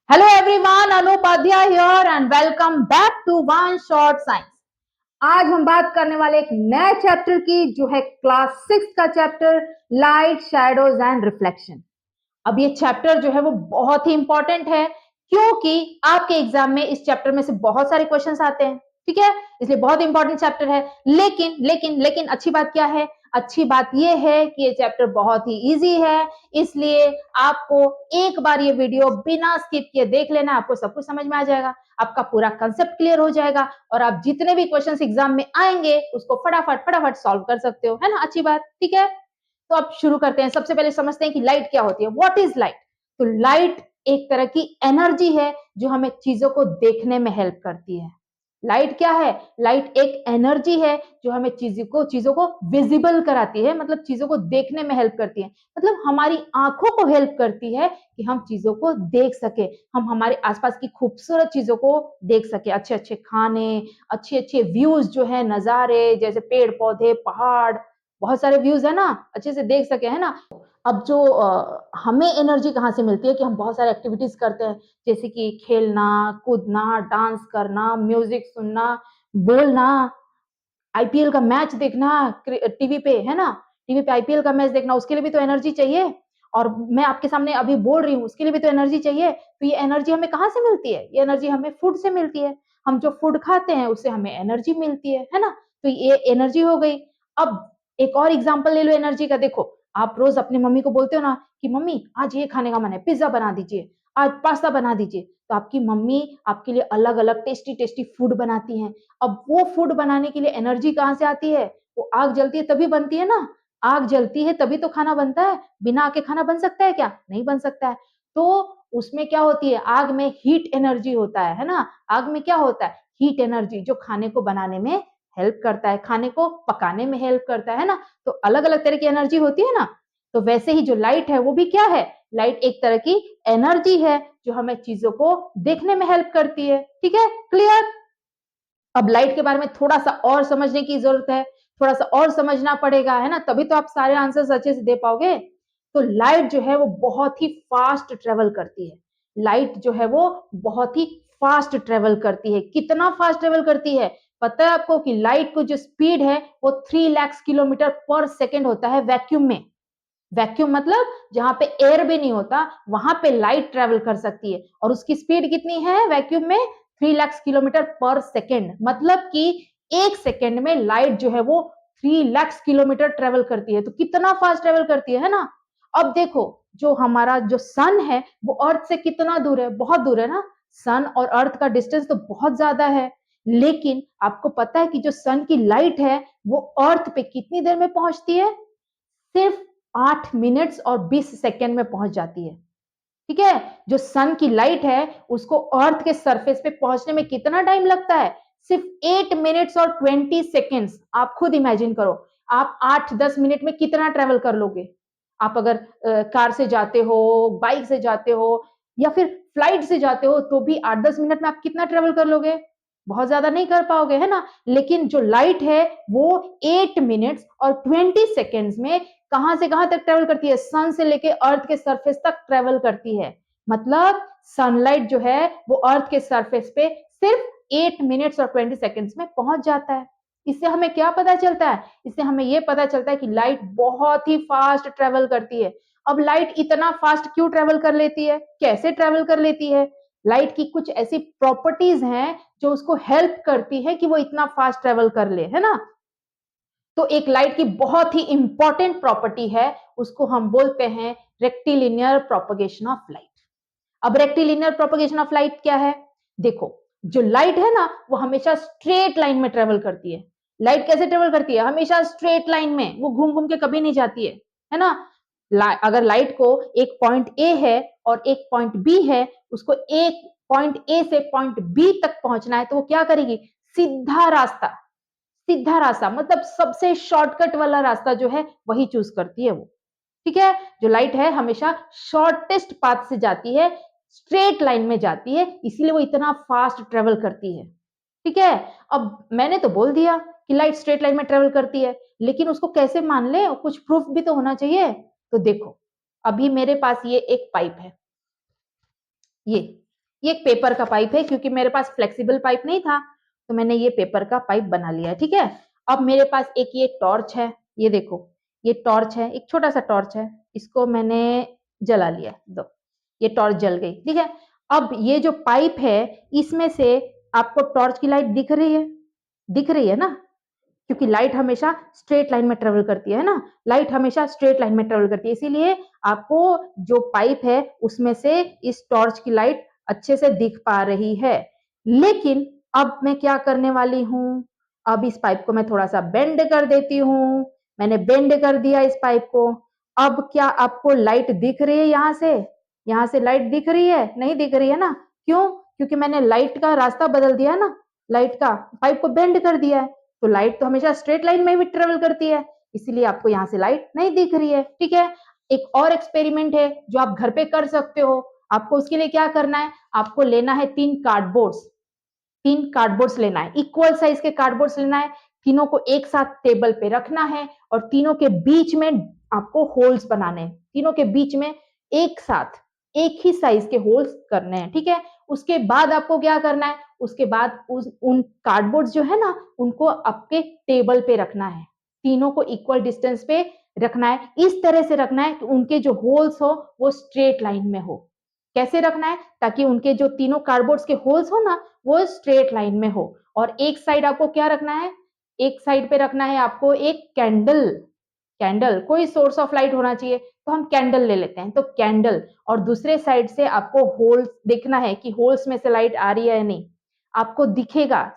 Hello everyone, Anupadhyay here and welcome back to one short science. आज हम बात करने वाले एक नए चैप्टर की, जो है क्लास 6 का chapter light, shadows and reflection. अब ये चैप्टर जो है वो बहुत ही इंपॉर्टेंट है, क्योंकि आपके एग्जाम में इस चैप्टर में से बहुत सारे क्वेश्चंस आते हैं। ठीक है, इसलिए बहुत इंपॉर्टेंट चैप्टर है। लेकिन लेकिन लेकिन अच्छी बात क्या है? अच्छी बात यह है कि ये चैप्टर बहुत ही इजी है, इसलिए आपको एक बार ये वीडियो बिना स्किप किए देख लेना, आपको सब कुछ समझ में आ जाएगा, आपका पूरा कंसेप्ट क्लियर हो जाएगा और आप जितने भी क्वेश्चंस एग्जाम में आएंगे उसको फटाफट फटाफट सॉल्व कर सकते हो, है ना? अच्छी बात। ठीक है, तो अब शुरू करते हैं। सबसे पहले समझते हैं कि लाइट क्या होती है। What is light? तो लाइट एक तरह की एनर्जी है जो हमें चीजों को देखने में हेल्प करती है। लाइट क्या है? लाइट एक एनर्जी है जो हमें चीजों को विजिबल कराती है, मतलब चीजों को देखने में हेल्प करती है, मतलब हमारी आंखों को हेल्प करती है कि हम चीजों को देख सके, हम हमारे आसपास की खूबसूरत चीजों को देख सके, अच्छे अच्छे खाने, अच्छे अच्छे व्यूज जो है, नजारे, जैसे पेड़ पौधे, पहाड़, बहुत सारे व्यूज है ना, अच्छे से देख सके, है ना? अब जो हमें एनर्जी कहाँ से मिलती है कि हम बहुत सारे एक्टिविटीज करते हैं, जैसे कि खेलना, कूदना, डांस करना, म्यूजिक सुनना, बोलना, आईपीएल का मैच देखना टीवी पे, है ना? टीवी पे आईपीएल का मैच देखना, उसके लिए भी तो एनर्जी चाहिए। और मैं आपके सामने अभी बोल रही हूँ, उसके लिए भी तो एनर्जी चाहिए। तो ये एनर्जी हमें कहाँ से मिलती है? ये एनर्जी हमें फूड से मिलती है। हम जो फूड खाते हैं उससे हमें एनर्जी मिलती है ना? तो ये एनर्जी हो गई। अब एक और एग्जाम्पल ले लो एनर्जी का। देखो, आप रोज अपनी मम्मी को बोलते हो ना कि मम्मी आज ये खाने का मन है, पिज्जा बना दीजिए, आज पास्ता बना दीजिए। तो आपकी मम्मी आपके लिए अलग अलग टेस्टी टेस्टी फूड बनाती हैं। अब वो फूड बनाने के लिए एनर्जी कहाँ से आती है? वो आग जलती है तभी बनती है ना। आग जलती है तभी तो खाना बनता है। बिना आग के खाना बन सकता है क्या? नहीं बन सकता है। तो उसमें क्या होती है? आग में हीट एनर्जी होता है ना? आग में क्या होता है? हीट एनर्जी, जो खाने को बनाने में हेल्प करता है, खाने को पकाने में हेल्प करता है ना? तो अलग अलग तरह की एनर्जी होती है ना। तो वैसे ही जो लाइट है वो भी क्या है? लाइट एक तरह की एनर्जी है जो हमें चीजों को देखने में हेल्प करती है। ठीक है, क्लियर? अब लाइट के बारे में थोड़ा सा और समझने की जरूरत है, थोड़ा सा और समझना पड़ेगा, है ना? तभी तो आप सारे आंसर्स अच्छे से दे पाओगे। तो लाइट जो है वो बहुत ही फास्ट ट्रेवल करती है। लाइट जो है वो बहुत ही फास्ट ट्रेवल करती है। कितना फास्ट ट्रेवल करती है? पता है आपको कि लाइट को जो स्पीड है वो 3 लाख किलोमीटर पर सेकेंड होता है वैक्यूम में। वैक्यूम मतलब जहां पे एयर भी नहीं होता, वहां पे लाइट ट्रेवल कर सकती है। और उसकी स्पीड कितनी है वैक्यूम में? 3 लाख किलोमीटर पर सेकेंड। मतलब कि एक सेकेंड में लाइट जो है वो 3 लाख किलोमीटर ट्रेवल करती है। तो कितना फास्ट ट्रेवल करती है ना? अब देखो, जो हमारा जो सन है वो अर्थ से कितना दूर है? बहुत दूर है ना। सन और अर्थ का डिस्टेंस तो बहुत ज्यादा है। लेकिन आपको पता है कि जो सन की लाइट है वो अर्थ पे कितनी देर में पहुंचती है? सिर्फ 8 मिनट्स और 20 सेकेंड में पहुंच जाती है। ठीक है, जो सन की लाइट है उसको अर्थ के सरफेस पे पहुंचने में कितना टाइम लगता है? सिर्फ 8 मिनट्स और 20 सेकेंड्स। आप खुद इमेजिन करो, आप 8-10 मिनट में कितना ट्रेवल कर लोगे? आप अगर कार से जाते हो, बाइक से जाते हो या फिर फ्लाइट से जाते हो, तो भी 8-10 मिनट में आप कितना ट्रेवल कर लोगे? बहुत ज्यादा नहीं कर पाओगे, है ना? लेकिन जो लाइट है वो 8 मिनट्स और 20 सेकेंड्स में कहां से कहां तक ट्रेवल करती है? सन से लेके अर्थ के सरफेस तक ट्रेवल करती है। मतलब सनलाइट जो है वो अर्थ के सरफेस पे सिर्फ 8 मिनट्स और 20 सेकेंड्स में पहुंच जाता है। इससे हमें क्या पता चलता है? इससे हमें यह पता चलता है कि लाइट बहुत ही फास्ट ट्रेवल करती है। अब लाइट इतना फास्ट क्यों ट्रेवल कर लेती है? कैसे ट्रेवल कर लेती है? लाइट की कुछ ऐसी प्रॉपर्टीज हैं जो उसको हेल्प करती है कि वो इतना फास्ट ट्रेवल कर ले, है ना? तो एक लाइट की बहुत ही इंपॉर्टेंट प्रॉपर्टी है, उसको हम बोलते हैं रेक्टिलिनियर प्रोपगेशन ऑफ लाइट। अब रेक्टिलिनियर प्रोपगेशन ऑफ लाइट क्या है? देखो, जो लाइट है ना वो हमेशा स्ट्रेट लाइन में ट्रेवल करती है। लाइट कैसे ट्रेवल करती है? हमेशा स्ट्रेट लाइन में, वो घूम घूम के कभी नहीं जाती है ना? अगर लाइट को एक पॉइंट ए है और एक पॉइंट बी है, उसको एक पॉइंट ए से पॉइंट बी तक पहुंचना है, तो वो क्या करेगी? सीधा रास्ता, सीधा रास्ता मतलब सबसे शॉर्टकट वाला रास्ता जो है वही चूज करती है वो। ठीक है, जो लाइट है हमेशा शॉर्टेस्ट पाथ से जाती है, स्ट्रेट लाइन में जाती है, इसीलिए वो इतना फास्ट ट्रेवल करती है। ठीक है, अब मैंने तो बोल दिया कि लाइट स्ट्रेट लाइन में ट्रेवल करती है, लेकिन उसको कैसे मान ले? कुछ प्रूफ भी तो होना चाहिए। तो देखो, अभी मेरे पास ये एक पाइप है, ये ये एक पेपर का पाइप है, क्योंकि मेरे पास फ्लेक्सिबल पाइप नहीं था तो मैंने ये पेपर का पाइप बना लिया है, ठीक है। अब मेरे पास एक ये टॉर्च है, ये देखो, ये टॉर्च है, एक छोटा सा टॉर्च है, इसको मैंने जला लिया, दो, ये टॉर्च जल गई, ठीक है। अब ये जो पाइप है, इसमें से आपको टॉर्च की लाइट दिख रही है, दिख रही है ना, क्योंकि लाइट हमेशा स्ट्रेट लाइन में ट्रेवल करती है ना, लाइट हमेशा स्ट्रेट लाइन में ट्रेवल करती है, इसीलिए आपको जो पाइप है उसमें से इस टॉर्च की लाइट अच्छे से दिख पा रही है। लेकिन अब मैं क्या करने वाली हूं, अब इस पाइप को मैं थोड़ा सा बेंड कर देती हूं, मैंने बेंड कर दिया इस पाइप को। अब क्या आपको लाइट दिख रही है यहां से लाइट दिख रही है, नहीं दिख रही है ना, क्यों, क्योंकि मैंने लाइट का रास्ता बदल दिया ना, लाइट का पाइप को बेंड कर दिया है, तो लाइट तो हमेशा स्ट्रेट लाइन में भी ट्रेवल करती है, इसीलिए आपको यहाँ से लाइट नहीं दिख रही है, ठीक है। एक और एक्सपेरिमेंट है जो आप घर पे कर सकते हो। आपको उसके लिए क्या करना है, आपको लेना है 3 कार्डबोर्ड्स लेना है, इक्वल साइज के कार्डबोर्ड्स लेना है, तीनों को एक साथ टेबल पे रखना है और तीनों के बीच में आपको होल्स बनाने हैं, तीनों के बीच में एक साथ एक ही साइज के होल्स करने हैं, ठीक है। उसके बाद आपको क्या करना है, उसके बाद उन कार्डबोर्ड जो है ना, उनको आपके टेबल पे रखना है, तीनों को इक्वल डिस्टेंस पे रखना है, इस तरह से रखना है कि उनके जो होल्स हो वो स्ट्रेट लाइन में हो। कैसे रखना है, ताकि उनके जो तीनों कार्डबोर्ड्स के होल्स हो ना, वो स्ट्रेट लाइन में हो। और एक साइड आपको क्या रखना है, एक साइड पे रखना है आपको एक कैंडल, कैंडल कोई सोर्स ऑफ लाइट होना चाहिए, तो हम कैंडल ले लेते हैं, तो कैंडल, और दूसरे साइड से आपको होल्स देखना है कि होल्स में से लाइट आ रही है या नहीं, आपको दिखेगा,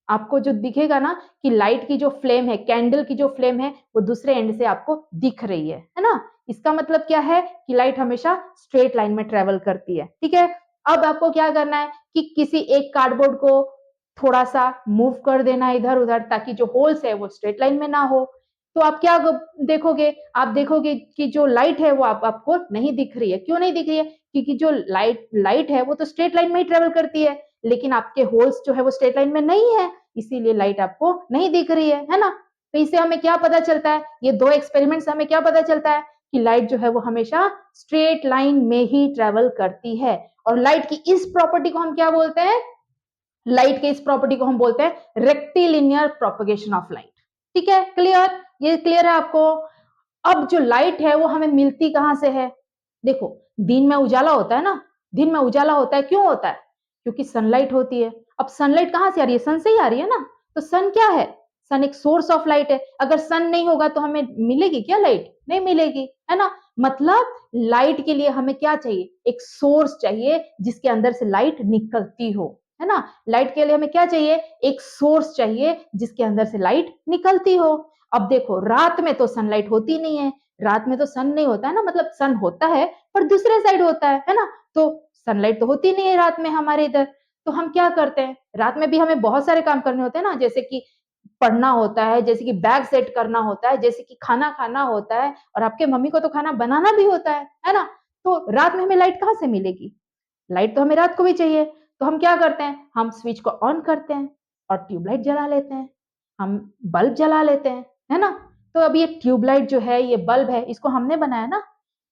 आपको जो दिखेगा ना कि लाइट की जो फ्लेम है, कैंडल की जो फ्लेम है वो दूसरे एंड से आपको दिख रही है ना, इसका मतलब क्या है कि लाइट हमेशा स्ट्रेट लाइन में ट्रेवल करती है, ठीक है। अब आपको क्या करना है कि किसी एक कार्डबोर्ड को थोड़ा सा मूव कर देना इधर उधर, ताकि जो होल्स है वो स्ट्रेट लाइन में ना हो। तो आप क्या देखोगे, आप देखोगे कि जो लाइट है वो आपको नहीं दिख रही है, क्यों नहीं दिख रही है, क्योंकि जो लाइट है वो तो स्ट्रेट लाइन में ही ट्रेवल करती है, लेकिन आपके होल्स जो है वो स्ट्रेट लाइन में नहीं है, इसीलिए लाइट आपको नहीं दिख रही है ना। तो इससे हमें क्या पता चलता है, ये दो एक्सपेरिमेंट से हमें क्या पता चलता है कि लाइट जो है वो हमेशा स्ट्रेट लाइन में ही ट्रेवल करती है। और लाइट की इस प्रॉपर्टी को हम क्या बोलते हैं, लाइट के इस प्रॉपर्टी को हम बोलते हैं रेक्टिलिनियर प्रोपगेशन ऑफ लाइट, ठीक है। क्लियर, ये क्लियर है आपको। अब जो लाइट है वो हमें मिलती कहां से है, देखो, दिन में उजाला होता है ना, दिन में उजाला होता है, क्यों होता है, क्योंकि सनलाइट होती है। अब सनलाइट कहां से आ रही है, सन से ही आ रही है ना, तो सन क्या है, सन एक सोर्स ऑफ लाइट है, अगर सन नहीं होगा तो हमें मिलेगी क्या लाइट, नहीं मिलेगी, है ना। मतलब लाइट के लिए हमें क्या चाहिए, एक सोर्स चाहिए जिसके अंदर से लाइट निकलती हो, है ना। लाइट के लिए हमें क्या चाहिए, एक सोर्स चाहिए जिसके अंदर से लाइट निकलती हो। अब देखो, रात में तो सनलाइट होती नहीं है, रात में तो सन नहीं होता है ना, मतलब सन होता है पर दूसरे साइड होता है ना, तो सनलाइट तो होती नहीं है रात में हमारे इधर। तो हम क्या करते हैं, रात में भी हमें बहुत सारे काम करने होते हैं ना, जैसे कि पढ़ना होता है, जैसे कि बैग सेट करना होता है, जैसे कि खाना खाना होता है, और आपके मम्मी को तो खाना बनाना भी होता है ना। तो रात में हमें लाइट कहाँ से मिलेगी, लाइट तो हमें रात को भी चाहिए, तो हम क्या करते हैं, हम स्विच को ऑन करते हैं और ट्यूबलाइट जला लेते हैं, हम बल्ब जला लेते हैं, है ना। तो अब ये ट्यूबलाइट जो है, ये बल्ब है, इसको हमने बनाया ना,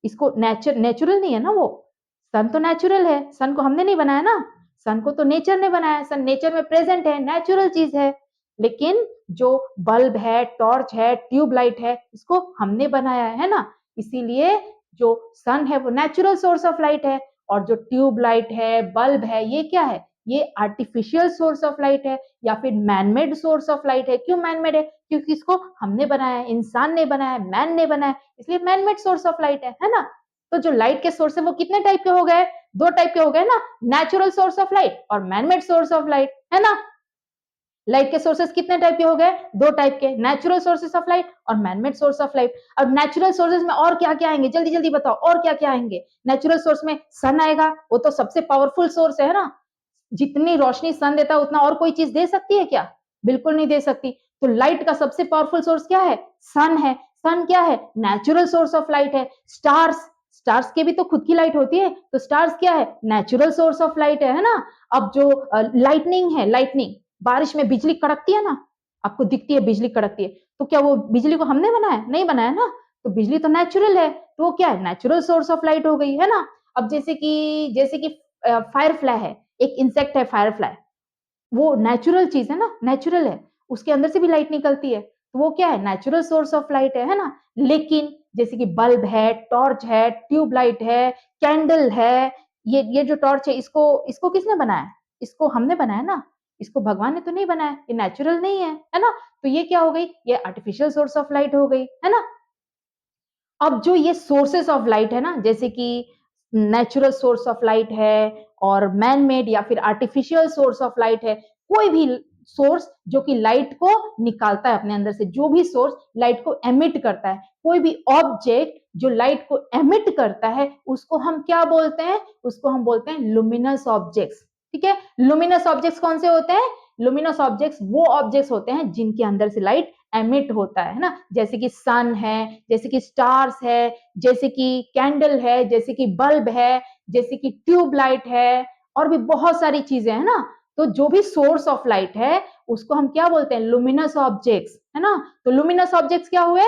इसको नेचुरल नहीं है ना, वो सन तो नेचुरल है, सन को हमने नहीं बनाया ना, सन को तो नेचर ने बनाया, सन नेचर में प्रेजेंट है, नेचुरल चीज है। लेकिन जो बल्ब है, टॉर्च है, ट्यूबलाइट है, इसको हमने बनाया है ना, इसीलिए जो सन है वो नेचुरल सोर्स ऑफ लाइट है, और जो ट्यूबलाइट है, बल्ब है, ये क्या है, ये आर्टिफिशियल सोर्स ऑफ लाइट है, या फिर मैनमेड सोर्स ऑफ लाइट है। क्यों मैनमेड है, क्योंकि इसको हमने बनाया है, इंसान ने बनाया है, मैन ने बनाया है, इसलिए मैनमेड सोर्स ऑफ लाइट है ना। तो जो लाइट के सोर्स है वो कितने टाइप के हो गए, दो टाइप के हो गए ना, नेचुरल सोर्स ऑफ लाइट और मैनमेड सोर्स ऑफ लाइट, है ना। लाइट के सोर्सेस कितने टाइप के हो गए, दो टाइप के, नेचुरल सोर्सेस ऑफ लाइट और मैनमेड सोर्स ऑफ लाइट। अब नेचुरल सोर्सेस में और क्या क्या आएंगे, जल्दी जल्दी बताओ, और क्या क्या आएंगे। नेचुरल सोर्स में सन आएगा, वो तो सबसे पावरफुल सोर्स है ना, जितनी रोशनी सन देता है उतना और कोई चीज दे सकती है क्या, बिल्कुल नहीं दे सकती। तो लाइट का सबसे पावरफुल सोर्स क्या है, सन है। सन क्या है, नेचुरल सोर्स ऑफ लाइट है। स्टार्स, स्टार्स के भी तो खुद की लाइट होती है, तो स्टार्स क्या है, नेचुरल सोर्स ऑफ लाइट है ना। अब जो लाइटनिंग है, लाइटनिंग, बारिश में बिजली कड़कती है ना, आपको दिखती है बिजली कड़कती है, तो क्या वो बिजली को हमने बनाया, नहीं बनाया ना, तो बिजली तो नेचुरल है, तो वो क्या है, नेचुरल सोर्स ऑफ लाइट हो गई, है ना। अब जैसे कि फायरफ्लाई है, एक इंसेक्ट है फायरफ्लाई, वो नेचुरल चीज है ना, नेचुरल है, उसके अंदर से भी लाइट निकलती है, तो वो क्या है, नेचुरल सोर्स ऑफ लाइट है ना। लेकिन जैसे कि बल्ब है, टॉर्च है, ट्यूबलाइट है, कैंडल है, ये जो टॉर्च है, इसको इसको किसने बनाया? इसको हमने बनाया ना, इसको भगवान ने तो नहीं बनाया, ये नेचुरल नहीं है ना। तो ये क्या हो गई, ये आर्टिफिशियल सोर्स ऑफ लाइट हो गई, है ना। अब जो ये सोर्सेस ऑफ लाइट है ना, जैसे कि नेचुरल सोर्स ऑफ लाइट है और मैन मेड या फिर आर्टिफिशियल सोर्स ऑफ लाइट है, कोई भी सोर्स जो कि लाइट को निकालता है अपने अंदर से, जो भी सोर्स लाइट को एमिट करता है, कोई भी ऑब्जेक्ट जो लाइट को एमिट करता है, उसको हम क्या बोलते हैं? उसको हम बोलते हैं लुमिनस ऑब्जेक्ट्स। ठीक है, लुमिनस ऑब्जेक्ट्स कौन से होते हैं? लुमिनस ऑब्जेक्ट्स वो ऑब्जेक्ट्स होते हैं जिनके अंदर से लाइट एमिट होता है ना, जैसे कि सन है, जैसे कि स्टार्स है, जैसे कि कैंडल है, जैसे कि बल्ब है, जैसे कि ट्यूबलाइट है, और भी बहुत सारी चीजें है ना। तो जो भी सोर्स ऑफ लाइट है उसको हम क्या बोलते हैं? लुमिनस ऑब्जेक्ट्स, है ना। तो लुमिनस ऑब्जेक्ट्स क्या हुए?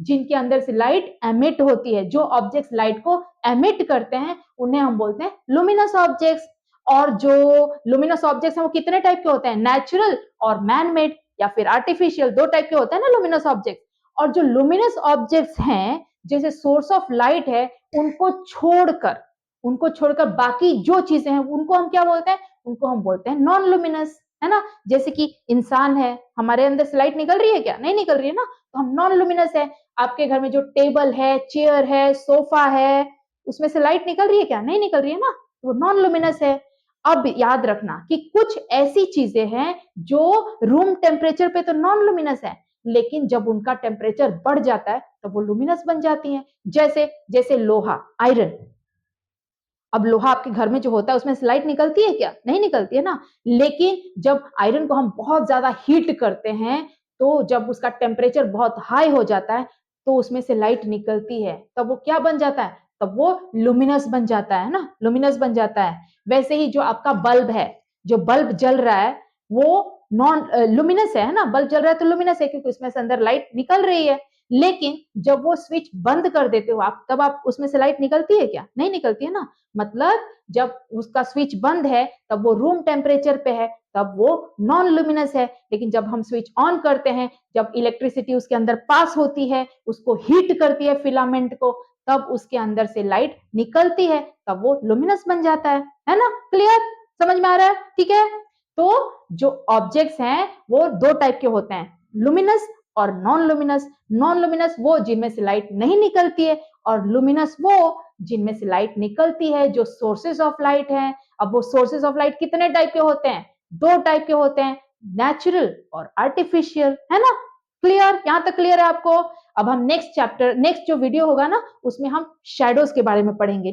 जिनके अंदर से लाइट एमिट होती है, जो ऑब्जेक्ट्स लाइट को एमिट करते हैं उन्हें हम बोलते हैं लुमिनस ऑब्जेक्ट्स। और जो लुमिनस ऑब्जेक्ट्स हैं वो कितने टाइप के होते हैं? नेचुरल और मैन मेड या फिर आर्टिफिशियल, दो टाइप के होते हैं ना लुमिनस ऑब्जेक्ट। और जो लुमिनस ऑब्जेक्ट्स हैं, जैसे सोर्स ऑफ लाइट है, उनको छोड़कर उनको छोड़कर बाकी जो चीजें हैं उनको हम क्या बोलते हैं? उनको हम बोलते हैं नॉन लुमिनस, है ना। जैसे कि इंसान है, हमारे अंदर से लाइट निकल रही है क्या? नहीं निकल रही है ना, तो हम नॉन लुमिनस है। आपके घर में जो टेबल है, चेयर है, सोफा है, उसमें से लाइट निकल रही है क्या? नहीं निकल रही है ना, वो नॉन लुमिनस है। अब याद रखना कि कुछ ऐसी चीजें हैं जो रूम टेम्परेचर पे तो नॉन लुमिनस है, लेकिन जब उनका टेम्परेचर बढ़ जाता है तब वो लुमिनस बन जाती हैं। जैसे जैसे लोहा, आयरन। अब लोहा आपके घर में जो होता है उसमें से लाइट निकलती है क्या? नहीं निकलती है ना। लेकिन जब आयरन को हम बहुत ज्यादा हीट करते हैं, तो जब उसका टेम्परेचर बहुत हाई हो जाता है तो उसमें से लाइट निकलती है, तब वो क्या बन जाता है? तब वो लुमिनस बन जाता है ना, लुमिनस बन जाता है। वैसे ही जो आपका बल्ब है, जो बल्ब जल रहा है, वो नॉन लुमिनस है ना, बल्ब जल रहा है तो लुमिनस है क्योंकि उसमें से अंदर लाइट निकल रही है। लेकिन जब वो स्विच बंद कर देते हो आप, तब आप उसमें से लाइट निकलती है क्या? नहीं निकलती है ना। मतलब जब उसका स्विच बंद है तब वो रूम टेम्परेचर पे है, तब वो नॉन लुमिनस है। लेकिन जब हम स्विच ऑन करते हैं, जब इलेक्ट्रिसिटी उसके अंदर पास होती है, उसको हीट करती है फिलामेंट को, तब उसके अंदर से लाइट निकलती है, तब वो लुमिनस बन जाता है ना। क्लियर? समझ में आ रहा है? ठीक है। तो जो ऑब्जेक्ट्स हैं वो दो टाइप के होते हैं, लुमिनस और नॉन लुमिनस। नॉन लुमिनस वो जिनमें से लाइट नहीं निकलती है, और लुमिनस वो जिनमें से लाइट निकलती है, जो सोर्सेस ऑफ लाइट हैं। अब वो सोर्सेस ऑफ लाइट कितने टाइप के होते हैं? दो टाइप के होते हैं, नेचुरल और आर्टिफिशियल, है ना। क्लियर? यहां तक क्लियर है आपको? अब हम नेक्स्ट चैप्टर, नेक्स्ट जो वीडियो होगा ना, उसमें हम शैडोज के बारे में पढ़ेंगे।